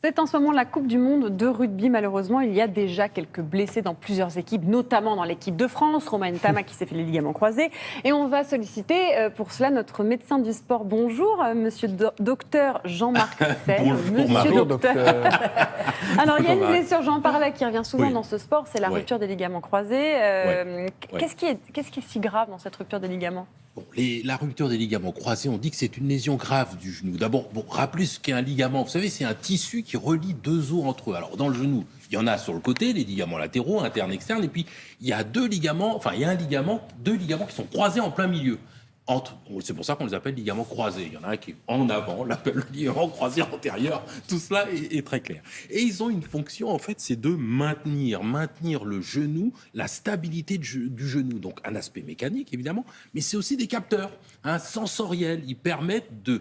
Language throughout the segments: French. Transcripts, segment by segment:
C'est en ce moment la Coupe du Monde de rugby. Malheureusement, il y a déjà quelques blessés dans plusieurs équipes, notamment dans l'équipe de France. Romain Ntama qui s'est fait les ligaments croisés. Et on va solliciter pour cela notre médecin du sport. Bonjour, monsieur docteur Jean-Marc Sey. Bonjour, docteur. Alors, il y a une blessure, j'en parlais, qui revient souvent dans ce sport, c'est la rupture des ligaments croisés. Qu'est-ce qui est si grave dans cette rupture des ligaments ? Bon, la rupture des ligaments croisés, on dit que c'est une lésion grave du genou. D'abord, rappelez ce qu'est un ligament. Vous savez, c'est un tissu qui relie deux os entre eux. Alors, dans le genou, il y en a sur le côté, les ligaments latéraux, internes, externes, et puis il y a deux ligaments qui sont croisés en plein milieu. C'est pour ça qu'on les appelle ligaments croisés. Il y en a un qui est en avant, on l'appelle le ligament croisé antérieur. Tout cela est très clair. Et ils ont une fonction, en fait, c'est de maintenir le genou, la stabilité du genou. Donc un aspect mécanique, évidemment, mais c'est aussi des capteurs sensoriels. Ils permettent de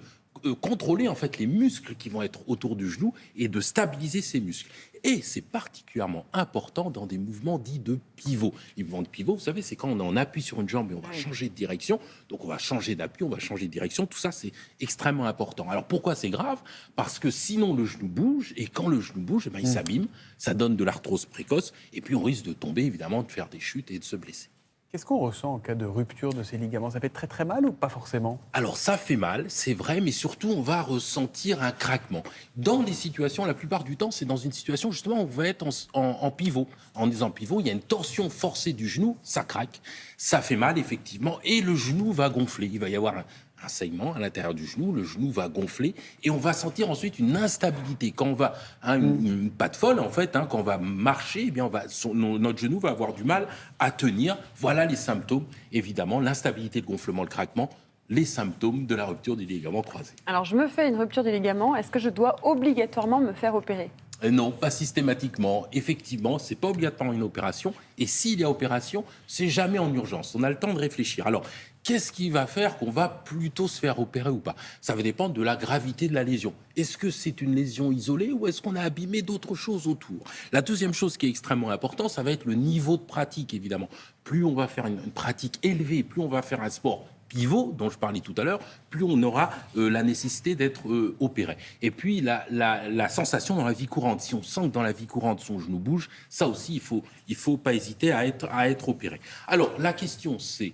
contrôler, en fait, les muscles qui vont être autour du genou et de stabiliser ces muscles. Et c'est particulièrement important dans des mouvements dits de pivot. Les mouvements de pivot, vous savez, c'est quand on appuie sur une jambe et on va changer de direction. Donc, on va changer d'appui, on va changer de direction. Tout ça, c'est extrêmement important. Alors, pourquoi c'est grave ? Parce que sinon, le genou bouge. Et quand le genou bouge, il s'abîme. Ça donne de l'arthrose précoce. Et puis, on risque de tomber, évidemment, de faire des chutes et de se blesser. Qu'est-ce qu'on ressent en cas de rupture de ces ligaments ? Ça fait très très mal ou pas forcément ? Alors ça fait mal, c'est vrai, mais surtout on va ressentir un craquement. Dans des situations, la plupart du temps, c'est dans une situation justement où on va être en pivot. En disant pivot, il y a une torsion forcée du genou, ça craque, ça fait mal effectivement, et le genou va gonfler. Il va y avoir un saignement à l'intérieur du genou, le genou va gonfler et on va sentir ensuite une instabilité. Quand on va, une patte folle en fait, quand on va marcher, eh bien notre genou va avoir du mal à tenir. Voilà les symptômes, évidemment, l'instabilité, le gonflement, le craquement, les symptômes de la rupture des ligaments croisés. Alors je me fais une rupture des ligaments, est-ce que je dois obligatoirement me faire opérer ? Non, pas systématiquement. Effectivement, c'est pas obligatoirement une opération. Et s'il y a opération, c'est jamais en urgence. On a le temps de réfléchir. Alors, qu'est-ce qui va faire qu'on va plutôt se faire opérer ou pas ? Ça va dépendre de la gravité de la lésion. Est-ce que c'est une lésion isolée ou est-ce qu'on a abîmé d'autres choses autour ? La deuxième chose qui est extrêmement importante, ça va être le niveau de pratique, évidemment. Plus on va faire une pratique élevée, plus on va faire un sport pivot, dont je parlais tout à l'heure, plus on aura la nécessité d'être opéré. Et puis, la sensation dans la vie courante. Si on sent que dans la vie courante, son genou bouge, ça aussi, il faut pas hésiter à être opéré. Alors, la question, c'est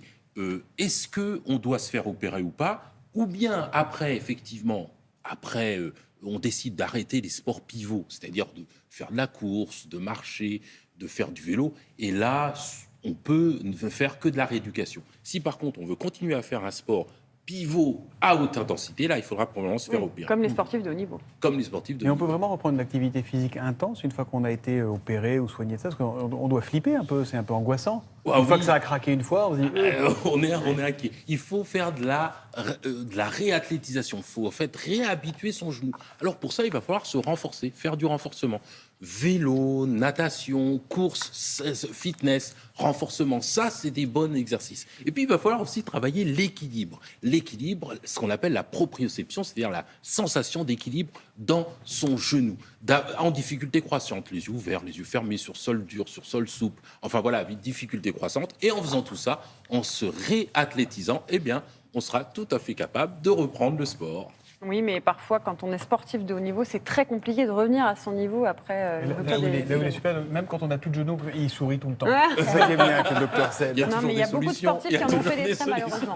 est-ce qu'on doit se faire opérer ou pas ? Ou bien, après, on décide d'arrêter les sports pivots, c'est-à-dire de faire de la course, de marcher, de faire du vélo, et là, on peut ne faire que de la rééducation. Si par contre, on veut continuer à faire un sport pivot à haute intensité, là, il faudra probablement se faire opérer. Comme les sportifs de haut niveau. Comme les sportifs de haut Mais on niveau. peut vraiment reprendre une activité physique intense une fois qu'on a été opéré ou soigné de ça ? Parce qu'on doit flipper un peu, c'est un peu angoissant. Une fois que ça a craqué une fois, on se dit... on est inquiet. Il faut faire de la réathlétisation. Il faut en fait réhabituer son genou. Alors pour ça, il va falloir se renforcer, faire du renforcement. Vélo, natation, course, fitness, renforcement, ça c'est des bons exercices. Et puis il va falloir aussi travailler l'équilibre. L'équilibre, ce qu'on appelle la proprioception, c'est-à-dire la sensation d'équilibre dans son genou, en difficulté croissante, les yeux ouverts, les yeux fermés, sur sol dur, sur sol souple, enfin voilà, difficulté croissante. Et en faisant tout ça, en se réathlétisant, eh bien, on sera tout à fait capable de reprendre le sport. Oui, mais parfois, quand on est sportif de haut niveau, c'est très compliqué de revenir à son niveau après le rupture des ligaments. Là où il est super, même quand on a tout de genou, il sourit tout le temps. C'est ça qui est bien avec le docteur Sey. Non, mais il y a beaucoup de sportifs qui en ont fait des traits, malheureusement.